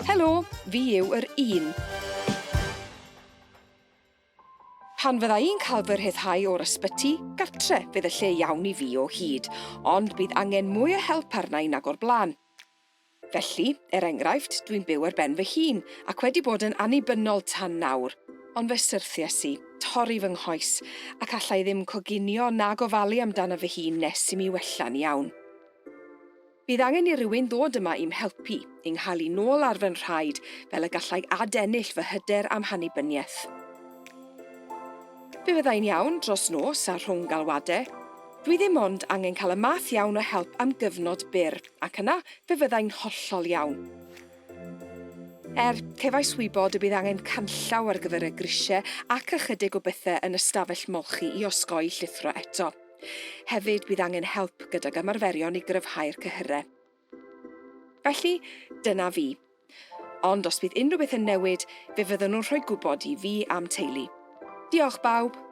Helo, fi yw yr un. Pan fydda i'n cael fy rhyddhau o'r ysbyty, gartre fydd y lle iawn i fi o hyd, ond bydd angen mwy o help arna i nag o'r blaen. Felly, enghraifft, dwi'n byw ar ben fy hun ac wedi bod yn annibynnol tan nawr, ond fe syrthies i, torri fy nghoes, ac allai ddim coginio nag ofalu amdano fy hun nes i mi wella'n iawn. Bydd angen i rywun ddod yma i'm helpu, i'n nghael i nôl ar fy nhraed fel y gallai adennill fy hyder am hannibyniaeth. Fe fyddai'n iawn dros nos a rhwng galwadau. Dwi ddim ond angen cael y math iawn o help am gyfnod byr, ac yna fe fyddai'n hollol iawn. Cefais wybod y bydd angen canllaw ar gyfer y grisiau ac ychydig o bethau yn ystafell molchi i osgoi llithro eto. Hefyd bydd angen help gydag ymarferion i gryfhau'r cyhyrau. Felly, dyna fi. Ond os bydd unrhyw beth yn newid, fe fydden nhw'n rhoi gwybod i fi am teulu. Diolch bawb!